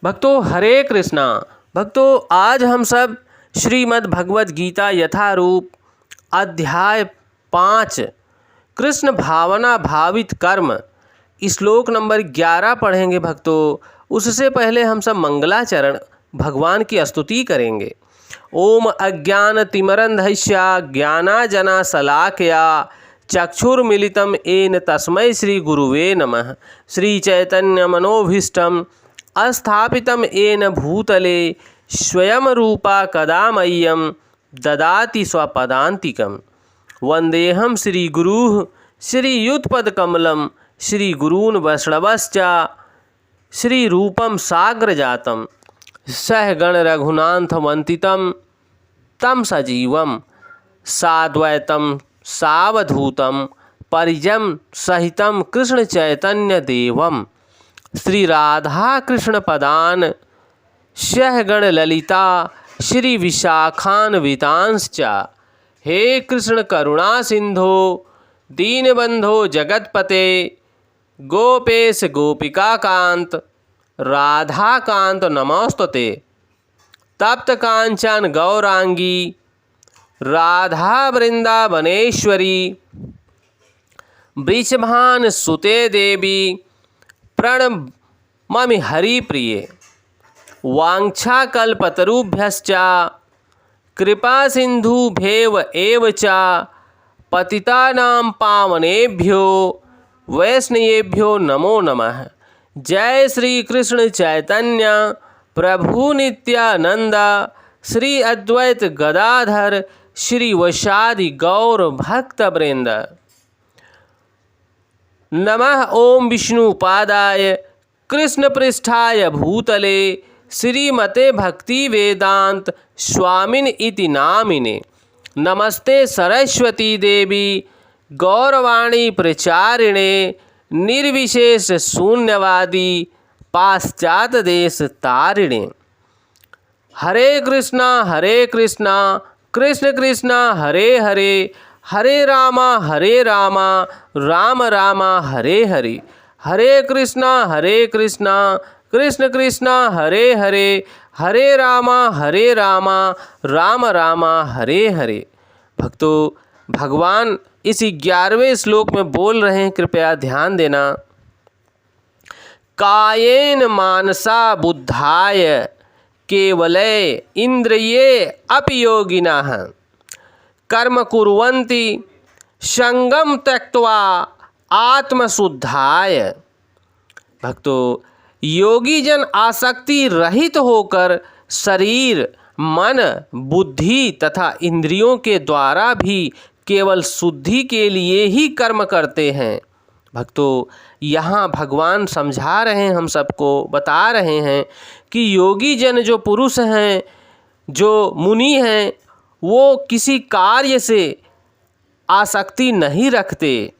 भक्तों हरे कृष्णा। भक्तों आज हम सब श्रीमद् भगवद गीता यथारूप अध्याय 5 कृष्ण भावना भावित कर्म श्लोक नंबर 11 पढ़ेंगे। भक्तों उससे पहले हम सब मंगलाचरण भगवान की स्तुति करेंगे। ओम अज्ञानतिमिरन्धस्य ज्ञानांजनशलाकया चक्षुर्मिलितं येन तस्मै श्री गुरुवे नमः। श्री चैतन्य मनोभीष्टं स्थापितं येन भूतले स्वयं रूपा कदा मह्यं ददाति स्वपदान्तिकं। वन्देऽहं श्रीगुरुः श्रीयुतपदकमलं श्रीगुरून् वैष्णवश्च श्रीरूपं साग्रजातं सहगण रघुनाथमन्वितं तं सजीवं साद्वैतं सावधूतं परिजन सहितं कृष्ण चैतन्य देवं श्री राधा कृष्ण पदान सहगण ललिता श्री विशाखान्वितांश्च। हे कृष्ण करुणा सिंधो दीनबंधो जगतपते गोपेश गोपिकाकांत राधाकांत नमोस्तुते। तप्त कांचन गौरांगी राधा वृंदावनेश्वरी वृषभान सुते देवी प्रणमामि हरिप्रिये। वाञ्छाकल्पतरुभ्यश्च कृपा सिन्धुभ्येव एव च पतितानां पावनेभ्यो वैष्णवेभ्यो नमो नमः। जय श्री कृष्ण चैतन्य प्रभु नित्यानंद श्री अद्वैत गदाधर श्री वैशादि गौर भक्त वृंद। नमः ओम विष्णुपादाय कृष्ण पृष्ठाय भूतले श्रीमते भक्ति वेदांत स्वामिन इति नामिने। नमस्ते सरस्वती देवी गौरवाणी प्रचारिणे निर्विशेष शून्यवादी पाश्चात देश तारिणे। हरे कृष्णा कृष्ण कृष्णा हरे हरे हरे रामा राम राम हरे हरे। हरे कृष्णा कृष्ण कृष्णा हरे हरे हरे रामा राम राम हरे हरे। भक्तों भगवान इस 11वें श्लोक में बोल रहे हैं, कृपया ध्यान देना। कायेन मानसा बुद्धाय केवले इंद्रिये अपयोगिनः कर्म कुर्वन्ति संगम त्यक्त्वा आत्मशुद्धाय। भक्तों योगी जन आसक्ति रहित होकर शरीर मन बुद्धि तथा इंद्रियों के द्वारा भी केवल शुद्धि के लिए ही कर्म करते हैं। भक्तों यहाँ भगवान समझा रहे हैं, हम सबको बता रहे हैं कि योगी जन जो पुरुष हैं जो मुनि हैं वो किसी कार्य से आसक्ति नहीं रखते।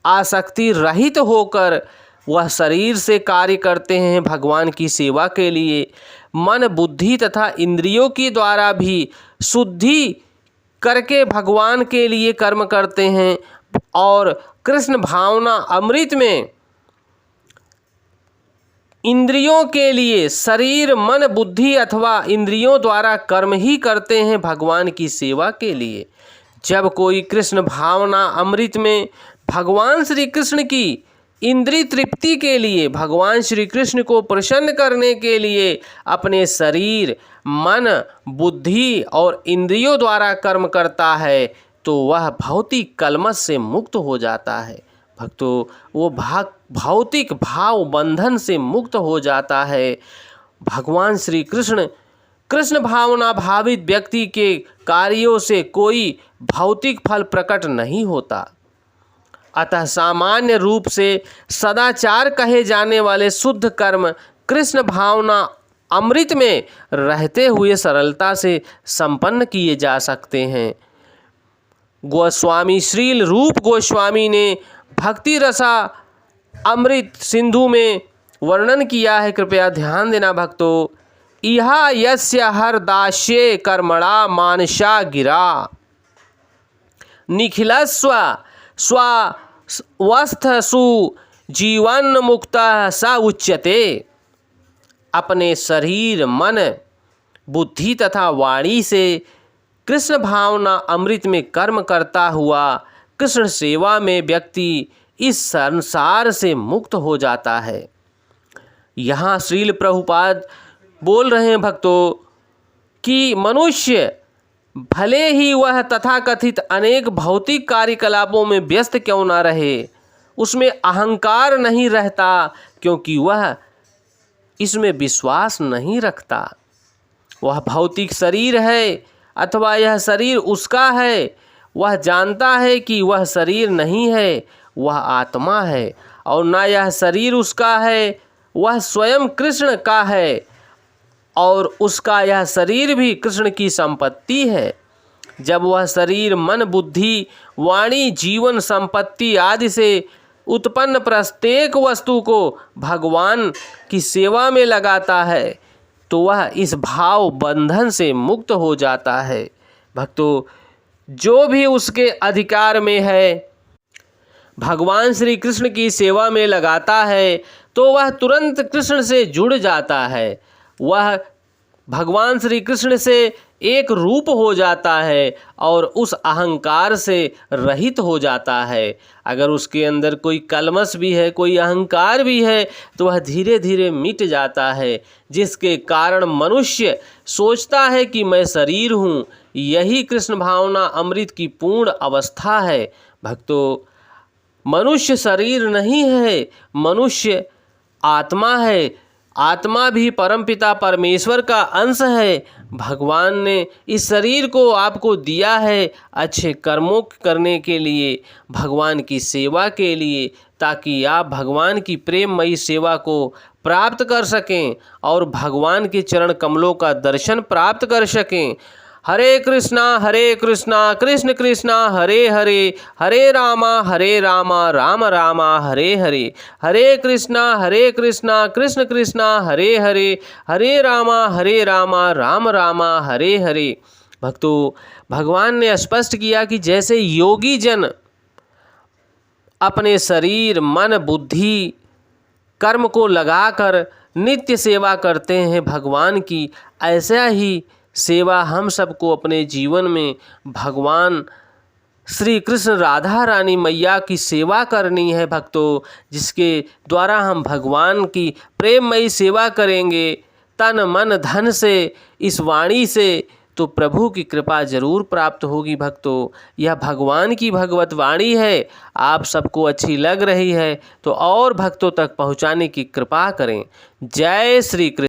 आसक्ति रहित होकर वह शरीर से कार्य करते हैं भगवान की सेवा के लिए। मन बुद्धि तथा इंद्रियों के द्वारा भी शुद्धि करके भगवान के लिए कर्म करते हैं और कृष्ण भावना अमृत में इंद्रियों के लिए शरीर मन बुद्धि अथवा इंद्रियों द्वारा कर्म ही करते हैं भगवान की सेवा के लिए। जब कोई कृष्ण भावना अमृत में भगवान श्री कृष्ण की इंद्रिय तृप्ति के लिए भगवान श्री कृष्ण को प्रसन्न करने के लिए अपने शरीर मन बुद्धि और इंद्रियों द्वारा कर्म करता है तो वह भौतिक कलमश से मुक्त हो जाता है। भक्तों वो भौतिक भाव बंधन से मुक्त हो जाता है। भगवान श्री कृष्ण भावना भावित व्यक्ति के कार्यों से कोई भौतिक फल प्रकट नहीं होता। अतः सामान्य रूप से सदाचार कहे जाने वाले शुद्ध कर्म कृष्ण भावना अमृत में रहते हुए सरलता से संपन्न किए जा सकते हैं। गोस्वामी श्रील रूप गोस्वामी ने भक्ति रसा अमृत सिंधु में वर्णन किया है, कृपया ध्यान देना भक्तों। इहा यस्य हरदास्ये कर्मणा मानसा गिरा निखिलस्व स्वावस्थसु जीवन मुक्त स उच्यते। अपने शरीर, मन, बुद्धि तथा वाणी से कृष्ण भावना अमृत में कर्म करता हुआ कृष्ण सेवा में व्यक्ति इस संसार से मुक्त हो जाता है। यहाँ श्रील प्रभुपाद बोल रहे हैं भक्तों कि मनुष्य भले ही वह तथाकथित अनेक भौतिक कार्यकलापों में व्यस्त क्यों न रहे, उसमें अहंकार नहीं रहता, क्योंकि वह इसमें विश्वास नहीं रखता। वह भौतिक शरीर है अथवा यह शरीर उसका है, वह जानता है कि वह शरीर नहीं है, वह आत्मा है, और न यह शरीर उसका है, वह स्वयं कृष्ण का है, और उसका यह शरीर भी कृष्ण की संपत्ति है। जब वह शरीर मन, बुद्धि, वाणी, जीवन, संपत्ति आदि से उत्पन्न प्रत्येक वस्तु को भगवान की सेवा में लगाता है तो वह इस भाव बंधन से मुक्त हो जाता है। भक्तों, जो भी उसके अधिकार में है भगवान श्री कृष्ण की सेवा में लगाता है तो वह तुरंत कृष्ण से जुड़ जाता है, वह भगवान श्री कृष्ण से एक रूप हो जाता है और उस अहंकार से रहित हो जाता है। अगर उसके अंदर कोई कलमश भी है, कोई अहंकार भी है, तो वह धीरे धीरे मिट जाता है, जिसके कारण मनुष्य सोचता है कि मैं शरीर हूँ। यही कृष्ण भावना अमृत की पूर्ण अवस्था है। भक्तों, मनुष्य शरीर नहीं है, मनुष्य आत्मा है। आत्मा भी परमपिता परमेश्वर का अंश है। भगवान ने इस शरीर को आपको दिया है अच्छे कर्मों करने के लिए, भगवान की सेवा के लिए, ताकि आप भगवान की प्रेममयी सेवा को प्राप्त कर सकें और भगवान के चरण कमलों का दर्शन प्राप्त कर सकें। हरे कृष्णा कृष्ण कृष्णा हरे हरे, हरे रामा राम रामा हरे हरे, हरे कृष्णा कृष्ण कृष्णा हरे हरे, हरे रामा राम रामा हरे हरे। भक्तों, भगवान ने स्पष्ट किया कि जैसे योगी जन अपने शरीर, मन, बुद्धि, कर्म को लगाकर नित्य सेवा करते हैं भगवान की, ऐसा ही सेवा हम सबको अपने जीवन में भगवान श्री कृष्ण राधा रानी मैया की सेवा करनी है। भक्तों, जिसके द्वारा हम भगवान की प्रेममयी सेवा करेंगे तन मन धन से, इस वाणी से, तो प्रभु की कृपा जरूर प्राप्त होगी। भक्तों, यह भगवान की भगवत वाणी है, आप सबको अच्छी लग रही है तो और भक्तों तक पहुँचाने की कृपा करें। जय श्री कृष्ण।